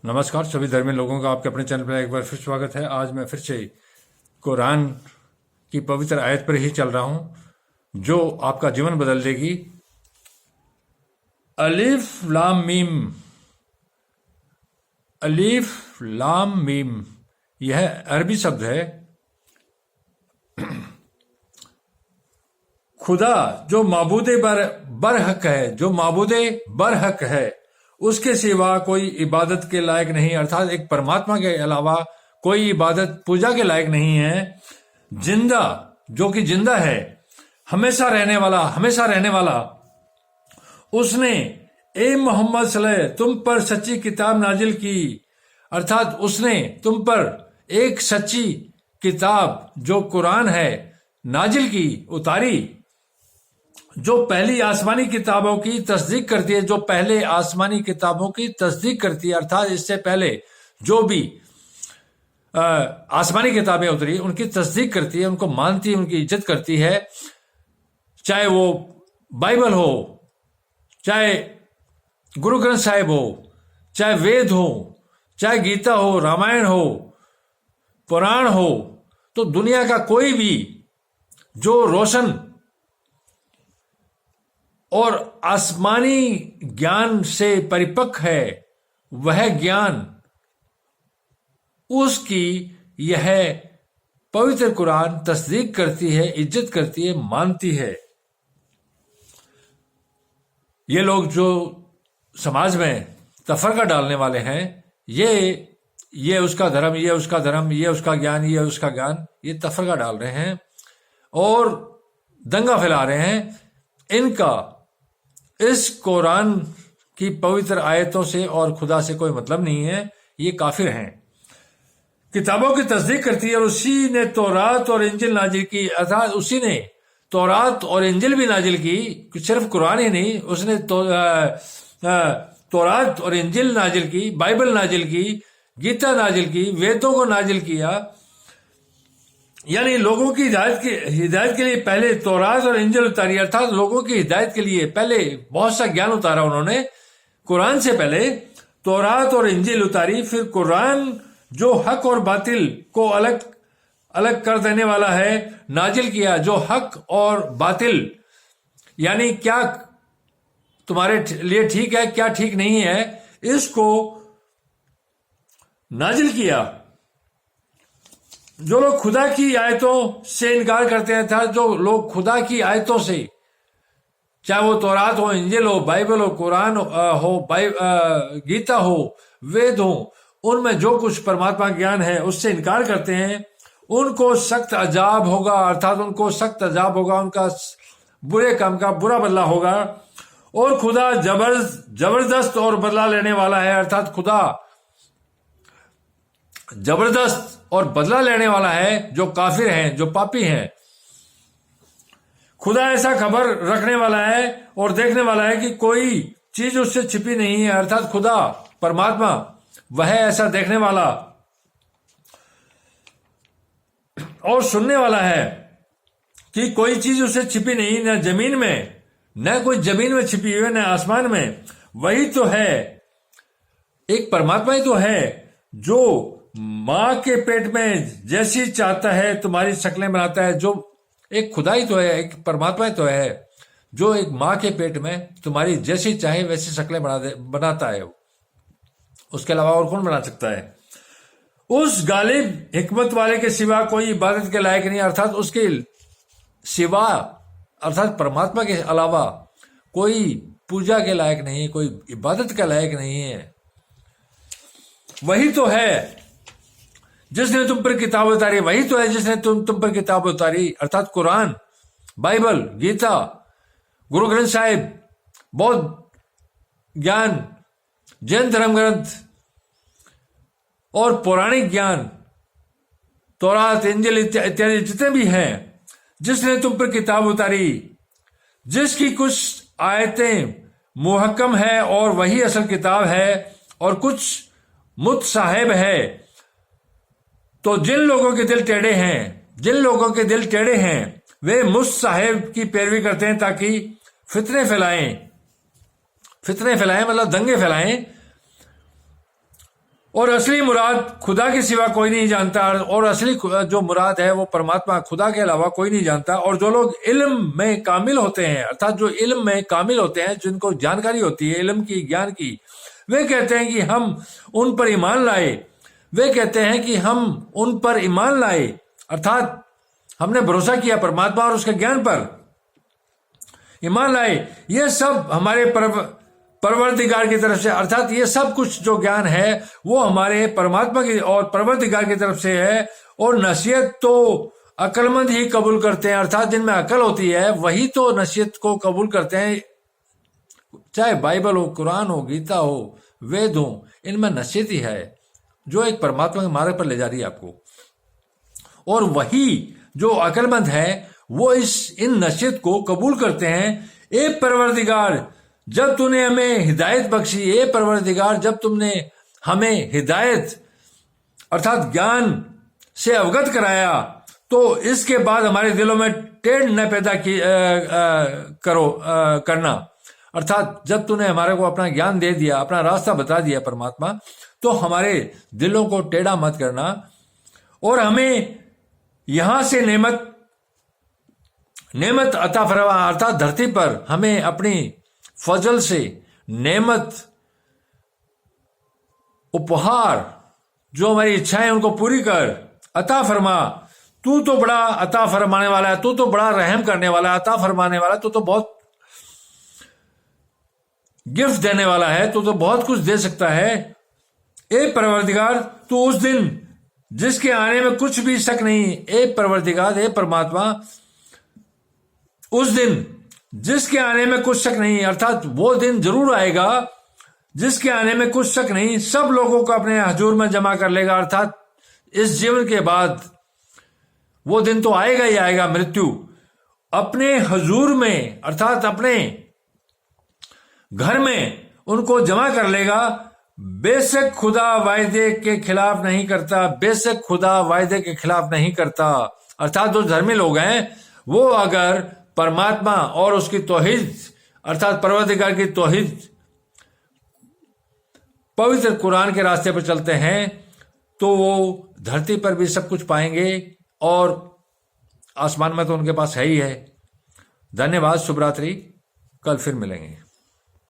नमस्कार सभी धर्मी लोगों का आपके अपने चैनल पर एक बार फिर स्वागत है। आज मैं फिर से कुरान की पवित्र आयत पर ही चल रहा हूं जो आपका जीवन बदल देगी। अलिफ लाम मीम, अलिफ लाम मीम यह अरबी शब्द है। खुदा जो माबूदे बरहक है, जो माबूदे बरहक है, उसके सिवा कोई इबादत के लायक नहीं, अर्थात एक परमात्मा के अलावा कोई इबादत पूजा के लायक नहीं है। जिंदा, जो कि जिंदा है, हमेशा रहने वाला उसने ए मोहम्मद सल्लल्लाहु तुम पर सच्ची किताब नाजिल की, अर्थात उसने तुम पर एक सच्ची किताब जो कुरान है नाजिल की, उतारी, जो पहली आसमानी किताबों की तस्दीक करती है, जो पहले आसमानी किताबों की तस्दीक करती है, अर्थात इससे पहले जो भी आसमानी किताबें उतरी उनकी तस्दीक करती है, उनको मानती है, उनकी इज्जत करती है। चाहे वो बाइबल हो, चाहे गुरु ग्रंथ साहिब हो, चाहे वेद हो, चाहे गीता हो, रामायण हो, पुराण हो, तो दुनिया का कोई भी जो रोशन और आसमानी ज्ञान से परिपक्व है, वह ज्ञान उसकी यह पवित्र कुरान तस्दीक करती है, इज्जत करती है, मानती है। ये लोग जो समाज में तफरका डालने वाले हैं, ये उसका धर्म, ये उसका धर्म, ये उसका ज्ञान, ये उसका ज्ञान, ये तफरका डाल रहे हैं और दंगा फैला रहे हैं। इनका इस कुरान की पवित्र आयतों से और खुदा से कोई मतलब नहीं है। ये काफिर हैं। किताबों की तस्दीक करती है और उसी ने तौरात और इंजिल नाजिल की, अर्थात उसी ने तौरात और इंजिल भी नाजिल की। सिर्फ कुरान ही नहीं, उसने तौरात और इंजिल नाजिल की, बाइबल नाजिल की, गीता नाजिल की, वेदों को नाजिल किया। यानी लोगों की हिदायत के लिए पहले तौरात और इंजिल उतारी, अर्थात लोगों की हिदायत के लिए पहले बहुत सा ज्ञान उतारा उन्होंने। कुरान से पहले तौरात और इंजिल उतारी, फिर कुरान जो हक और बातिल को अलग कर देने वाला है नाजिल किया, जो हक और बातिल यानी क्या तुम्हारे लिए ठीक है, क्या ठीक नहीं है, इसको नाजिल किया। जो लोग खुदा की आयतों से इनकार करते हैं, था जो लोग खुदा की आयतों से, चाहे वो तौरात हो, इंजिल हो, बाइबल हो, कुरान हो, गीता हो, वेद हो, उनमें जो कुछ परमात्मा ज्ञान है उससे इनकार करते हैं, उनको सख्त अजाब होगा, अर्थात उनको सख्त अजाब होगा, उनका बुरे काम का बुरा बदला होगा। और खुदा जबरदस्त और बदला लेने वाला है, अर्थात खुदा जबरदस्त और बदला लेने वाला है जो काफिर हैं, जो पापी हैं। खुदा ऐसा खबर रखने वाला है और देखने वाला है कि कोई चीज उससे छिपी नहीं है, अर्थात खुदा परमात्मा वह ऐसा देखने वाला और सुनने वाला है कि कोई चीज उससे छिपी नहीं, न जमीन में, न कोई जमीन में छिपी हुई, न आसमान में। वही तो है, एक परमात्मा ही तो है जो मां के पेट में जैसी चाहता है तुम्हारी शक्लें बनाता है। जो एक खुदा ही तो है, एक परमात्मा ही तो है जो एक मां के पेट में तुम्हारी जैसी चाहे वैसी शक्लें बनाता है। उसके अलावा और कौन बना सकता है? उस गालिब हिकमत वाले के सिवा कोई इबादत के लायक नहीं, अर्थात उसके सिवा, अर्थात परमात्मा के अलावा कोई पूजा के लायक नहीं, कोई इबादत के लायक नहीं है। वही तो है जिसने तुम पर किताब उतारी, वही तो है जिसने तुम पर किताब उतारी, अर्थात कुरान, बाइबल, गीता, गुरु ग्रंथ साहिब, बौद्ध ज्ञान, जैन धर्म ग्रंथ और पौराणिक ज्ञान, तौरात, इंजिल इत्यादि जितने भी हैं, जिसने तुम पर किताब उतारी, जिसकी कुछ आयतें मुहक्कम है और वही असल किताब है और कुछ मुतसाहिब है। तो जिन लोगों के दिल टेढ़े हैं, वे मुतसाहिब की पैरवी करते हैं ताकि फितने फैलाएं मतलब दंगे फैलाएं और असली मुराद खुदा के सिवा कोई नहीं जानता, और असली जो मुराद है वो परमात्मा खुदा के अलावा कोई नहीं जानता। और जो लोग इल्म में कामिल होते हैं, अर्थात जो इल्म में कामिल होते हैं, जिनको जानकारी होती है इल्म की, ज्ञान की, वे कहते हैं कि हम उन पर ईमान लाए। वे कहते हैं कि हम उन पर ईमान लाए, अर्थात हमने भरोसा किया परमात्मा और उसके ज्ञान पर ईमान लाए। ये सब हमारे परवरदिगार की तरफ से, अर्थात ये सब कुछ जो ज्ञान है वो हमारे परमात्मा की और परवरदिगार की तरफ से है। और नसीहत तो अक्लमंद ही कबूल करते हैं, अर्थात जिनमें अकल होती है वही तो नसीहत को कबूल करते हैं। चाहे बाइबल हो, कुरान हो, गीता हो, वेद हो, इनमें नसीहत ही है जो एक परमात्मा के मार्ग पर ले जा रही है आपको। और वही जो अक्लमंद है वो इन नसीहत को कबूल करते हैं। ए परवरदिगार, जब तूने हमें हिदायत बख्शी, ए परवरदिगार, जब तुमने हमें हिदायत अर्थात ज्ञान से अवगत कराया, तो इसके बाद हमारे दिलों में टेढ़ न पैदा करना। अर्थात जब तूने हमारे को अपना ज्ञान दे दिया, अपना रास्ता बता दिया परमात्मा, तो हमारे दिलों को टेढ़ा मत करना और हमें यहां से नेमत अता फरमा, अर्थात धरती पर हमें अपनी फजल से नेमत, उपहार, जो हमारी इच्छाएं उनको पूरी कर, अता फरमा। तू तो बड़ा अता फरमाने वाला है, तू तो बड़ा रहम करने वाला है, अता फरमाने वाला है, तू तो बहुत गिफ्ट देने वाला है, तू तो बहुत कुछ दे सकता है। ए परवरदिगार, तू उस दिन जिसके आने में कुछ भी शक नहीं, ए परवरदिगार, ए परमात्मा, उस दिन जिसके आने में कुछ शक नहीं, अर्थात वो दिन जरूर आएगा जिसके आने में कुछ शक नहीं, सब लोगों को अपने हजूर में जमा कर लेगा। अर्थात इस जीवन के बाद वो दिन तो आएगा ही आएगा, मृत्यु अपने हजूर में, अर्थात अपने घर में उनको जमा कर लेगा। बेशक खुदा वायदे के खिलाफ नहीं करता, बेशक खुदा वायदे के खिलाफ नहीं करता। अर्थात जो धर्मी लोग हैं वो अगर परमात्मा और उसकी तौहीद, अर्थात परवरदिगार की तौहीद, पवित्र कुरान के रास्ते पर चलते हैं, तो वो धरती पर भी सब कुछ पाएंगे और आसमान में तो उनके पास है ही है। धन्यवाद, शुभ रात्रि, कल फिर मिलेंगे।